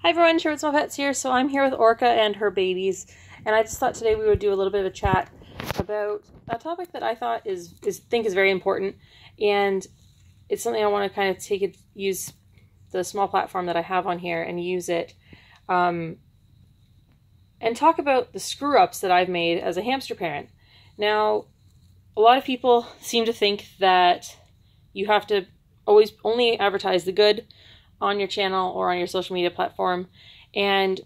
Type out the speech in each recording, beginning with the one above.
Hi everyone, Sure It's My Pets here. So I'm here with Orca and her babies, and I just thought today we would do a little bit of a chat about a topic that I thought think is very important, and it's something I want to kind of use the small platform that I have on here and use it, and talk about the screw ups that I've made as a hamster parent. Now, a lot of people seem to think that you have to always only advertise the good on your channel or on your social media platform, and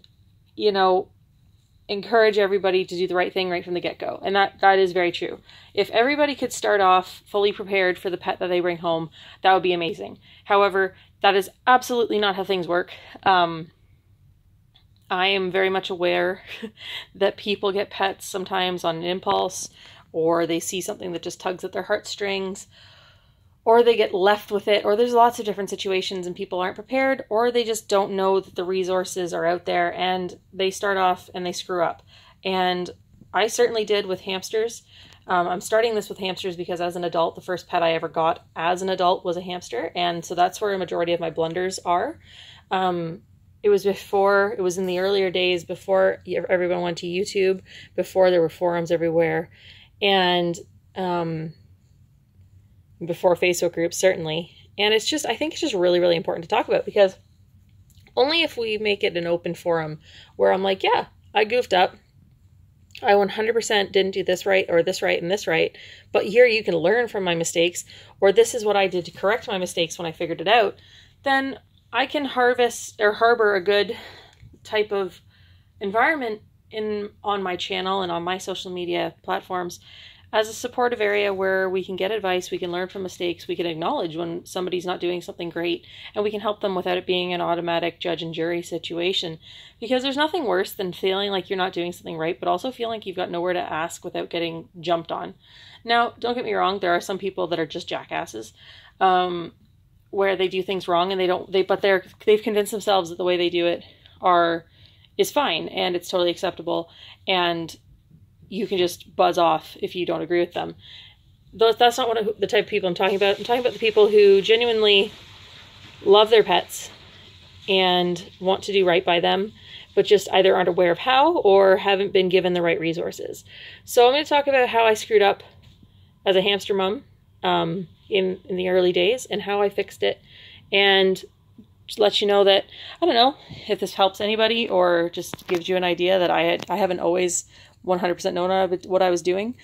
encourage everybody to do the right thing right from the get-go. And that is very true. If everybody could start off fully prepared for the pet that they bring home, that would be amazing. However, that is absolutely not how things work. I am very much aware that people get pets sometimes on an impulse, or they see something that just tugs at their heartstrings, or they get left with it, or there's lots of different situations and people aren't prepared, or they just don't know that the resources are out there and they start off and they screw up. And I certainly did with hamsters. I'm starting this with hamsters because as an adult, the first pet I ever got as an adult was a hamster. And so that's where a majority of my blunders are. It was in the earlier days before everyone went to YouTube, before there were forums everywhere, and before Facebook groups, certainly. And I think it's just really, really important to talk about, because only if we make it an open forum where I'm like, yeah, I goofed up. I 100% didn't do this right, or this right, and this right. But here you can learn from my mistakes, or this is what I did to correct my mistakes when I figured it out. Then I can harvest or harbor a good type of environment on my channel and on my social media platforms as a supportive area where we can get advice, we can learn from mistakes, we can acknowledge when somebody's not doing something great, and we can help them without it being an automatic judge and jury situation. Because there's nothing worse than feeling like you're not doing something right, but also feeling like you've got nowhere to ask without getting jumped on. Now, don't get me wrong, there are some people that are just jackasses, where they do things wrong and they've convinced themselves that the way they do it is fine and it's totally acceptable, and you can just buzz off if you don't agree with them. That's not the type of people I'm talking about. I'm talking about the people who genuinely love their pets and want to do right by them, but just either aren't aware of how or haven't been given the right resources. So I'm going to talk about how I screwed up as a hamster mom in the early days, and how I fixed it, and just let you know that, I don't know if this helps anybody or just gives you an idea that I haven't always 100% known what I was doing,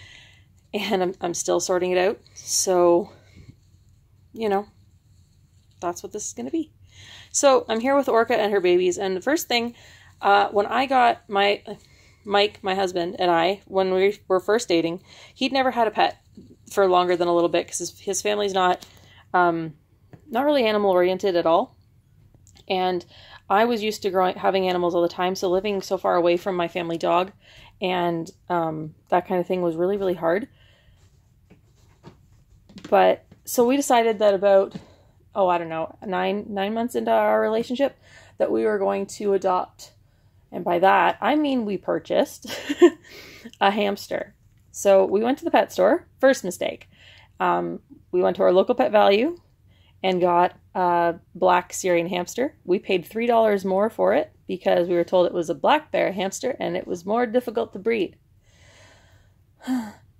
and I'm still sorting it out. So, that's what this is going to be. So I'm here with Orca and her babies, and the first thing, when I got Mike, my husband, and I, when we were first dating, he'd never had a pet for longer than a little bit, because his family's not really animal oriented at all. And I was used to having animals all the time, so living so far away from my family dog and that kind of thing was really, really hard. But so we decided that about, I don't know, nine months into our relationship, that we were going to adopt. And by that, I mean we purchased a hamster. So we went to the pet store. First mistake. We went to our local Pet Value and got a black Syrian hamster. We paid $3 more for it because we were told it was a black bear hamster and it was more difficult to breed.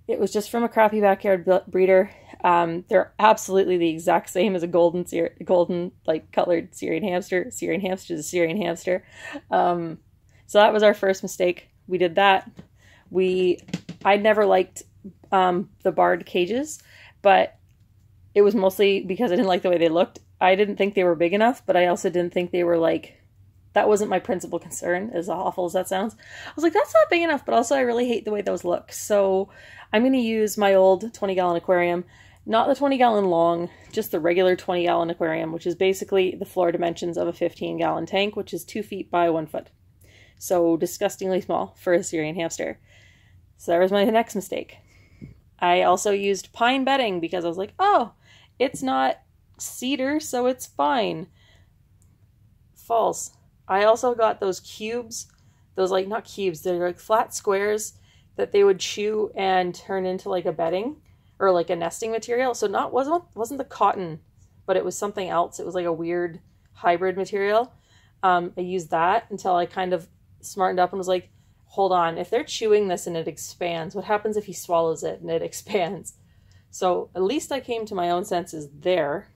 It was just from a crappy backyard breeder. They're absolutely the exact same as a golden colored Syrian hamster. Syrian hamster is a Syrian hamster. So that was our first mistake. We did that. I'd never liked the barred cages, but it was mostly because I didn't like the way they looked. I didn't think they were big enough, but I also didn't think they were that wasn't my principal concern, as awful as that sounds. I was like, that's not big enough, but also I really hate the way those look. So I'm going to use my old 20-gallon aquarium, not the 20-gallon long, just the regular 20-gallon aquarium, which is basically the floor dimensions of a 15-gallon tank, which is 2 feet by 1 foot. So disgustingly small for a Syrian hamster. So that was my next mistake. I also used pine bedding because I was like, oh, it's not cedar, so it's fine. False. I also got those cubes, not cubes, they're like flat squares that they would chew and turn into like a bedding or like a nesting material. So wasn't the cotton, but it was something else. It was like a weird hybrid material. I used that until I kind of smartened up and was like, hold on, if they're chewing this and it expands, what happens if he swallows it and it expands? So at least I came to my own senses there.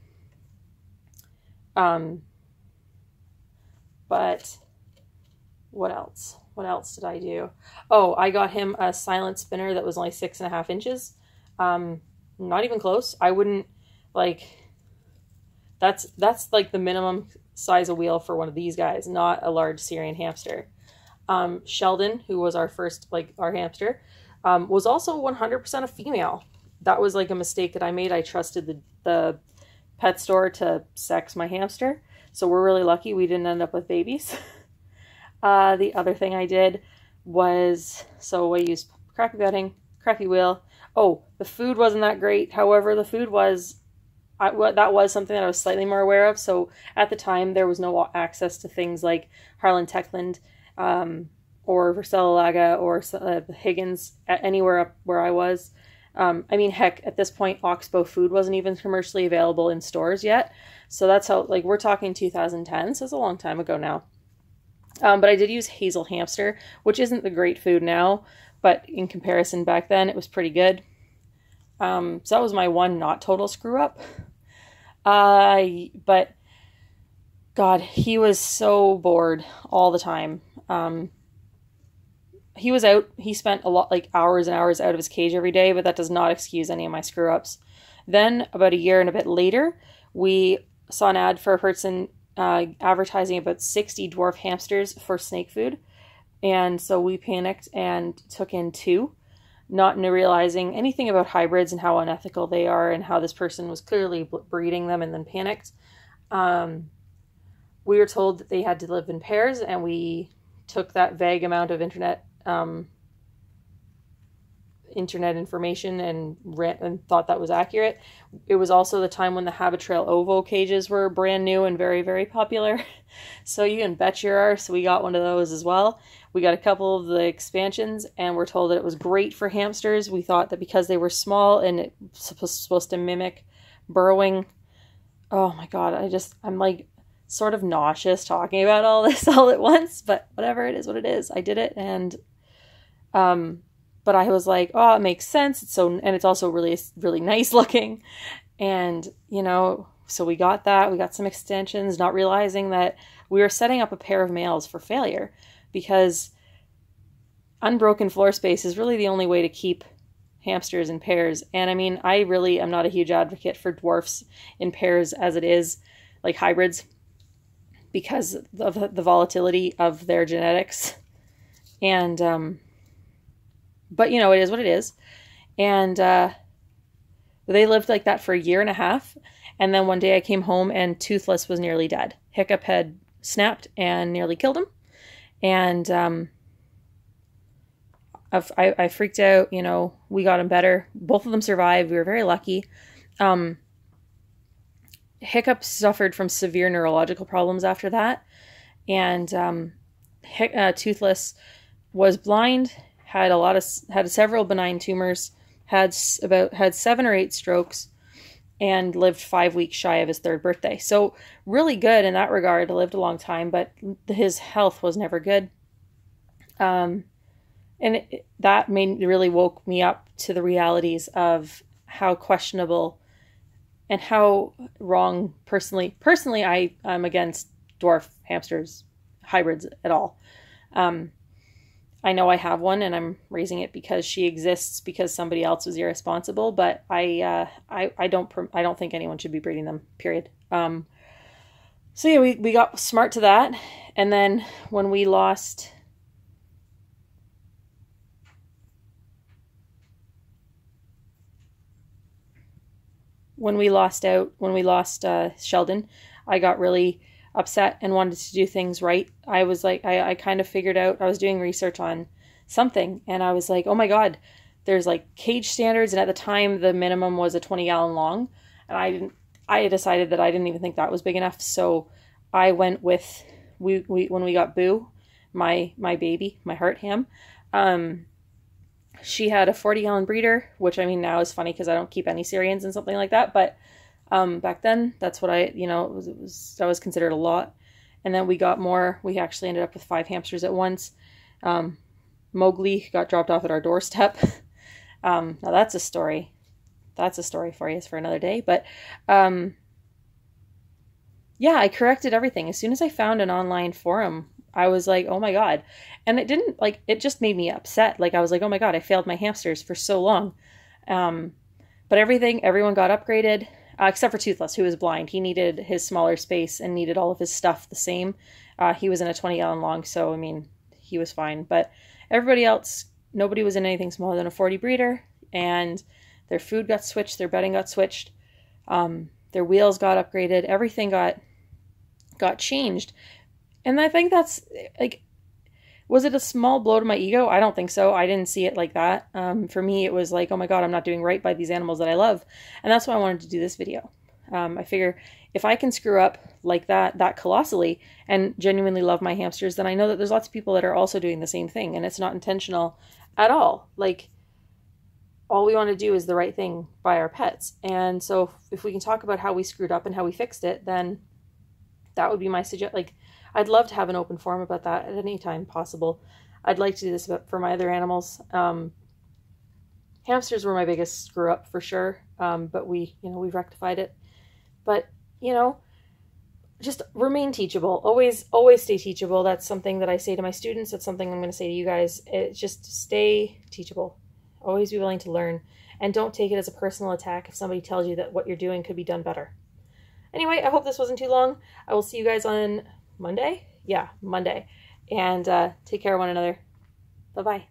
But what else? What else did I do? Oh, I got him a silent spinner that was only 6.5 inches. Not even close. I wouldn't, like, that's like the minimum size of wheel for one of these guys, not a large Syrian hamster. Sheldon, who was our first, like, our hamster, was also 100% a female. That was like a mistake that I made. I trusted the pet store to sex my hamster. So we're really lucky we didn't end up with babies. The other thing I did was, so I used crappy bedding, crappy wheel. Oh, the food wasn't that great. However, the food was, that was something that I was slightly more aware of. So at the time, there was no access to things like Harlan Techland, or Versella or Higgins, anywhere up where I was. I mean, heck, at this point, Oxbow food wasn't even commercially available in stores yet. So that's how, like, we're talking 2010, so it's a long time ago now. But I did use Hazel Hamster, which isn't the great food now, but in comparison back then, it was pretty good. So that was my one not total screw up. But God, he was so bored all the time. He was out, he spent a lot, like hours and hours out of his cage every day, but that does not excuse any of my screw ups. Then about a year and a bit later, we saw an ad for a person advertising about 60 dwarf hamsters for snake food. And so we panicked and took in 2, not realizing anything about hybrids and how unethical they are and how this person was clearly breeding them, and then panicked. We were told that they had to live in pairs, and we took that vague amount of internet information and thought that was accurate. It was also the time when the Habitrail Ovo cages were brand new and very, very popular. So you can bet your arse we got one of those as well. We got a couple of the expansions, and we're told that it was great for hamsters. We thought that because they were small and it was supposed to mimic burrowing. Oh my God, I'm like sort of nauseous talking about all this all at once, but whatever, it is what it is. I did it, and but I was like, oh, it makes sense. And it's also really, really nice looking. And, you know, so we got that. We got some extensions, not realizing that we were setting up a pair of males for failure, because unbroken floor space is really the only way to keep hamsters in pairs. And I mean, I really am not a huge advocate for dwarfs in pairs as it is, like hybrids, because of the volatility of their genetics. And, but, you know, it is what it is. And they lived like that for a year and a half. And then one day I came home and Toothless was nearly dead. Hiccup had snapped and nearly killed him. And I freaked out. You know, we got him better. Both of them survived. We were very lucky. Hiccup suffered from severe neurological problems after that. And Toothless was blind, had several benign tumors, had 7 or 8 strokes, and lived 5 weeks shy of his 3rd birthday. So really good in that regard. Lived a long time, but his health was never good. And that really woke me up to the realities of how questionable and how wrong personally I'm against dwarf hamsters, hybrids at all. I know I have one, and I'm raising it because she exists because somebody else was irresponsible. But I don't think anyone should be breeding them. Period. So yeah, we got smart to that, and then when we lost Sheldon, I got really upset and wanted to do things right. I was like, I kind of figured out, I was doing research on something, and I was like, oh my God, there's like cage standards, and at the time the minimum was a 20-gallon long, and I decided that I didn't even think that was big enough. So I went with, when we got Boo, my baby, my heart ham, she had a 40-gallon breeder, which I mean now is funny because I don't keep any Syrians and something like that, but back then that's what that was considered a lot. And then we got more. We actually ended up with 5 hamsters at once. Mowgli got dropped off at our doorstep. Now that's a story. That's a story for you. It's for another day. But yeah, I corrected everything. As soon as I found an online forum, I was like, oh my God. And it didn't, like, it just made me upset. Like, I was like, oh my God, I failed my hamsters for so long. But everyone got upgraded, except for Toothless, who was blind. He needed his smaller space and needed all of his stuff the same. He was in a 20-gallon long, so, I mean, he was fine. But everybody else, nobody was in anything smaller than a 40 breeder, and their food got switched, their bedding got switched, their wheels got upgraded, everything got changed. And I think that's, like, was it a small blow to my ego? I don't think so. I didn't see it like that. For me, it was like, oh my God, I'm not doing right by these animals that I love. And that's why I wanted to do this video. I figure if I can screw up like that colossally and genuinely love my hamsters, then I know that there's lots of people that are also doing the same thing, and it's not intentional at all. Like, all we want to do is the right thing by our pets. And so if we can talk about how we screwed up and how we fixed it, then that would be my suggestion. Like, I'd love to have an open forum about that at any time possible. I'd like to do this for my other animals. Hamsters were my biggest screw up for sure. But we've rectified it. But, just remain teachable. Always stay teachable. That's something that I say to my students. That's something I'm going to say to you guys. Just stay teachable. Always be willing to learn. And don't take it as a personal attack if somebody tells you that what you're doing could be done better. Anyway, I hope this wasn't too long. I will see you guys on Monday? Yeah, Monday. And take care of one another. Bye-bye.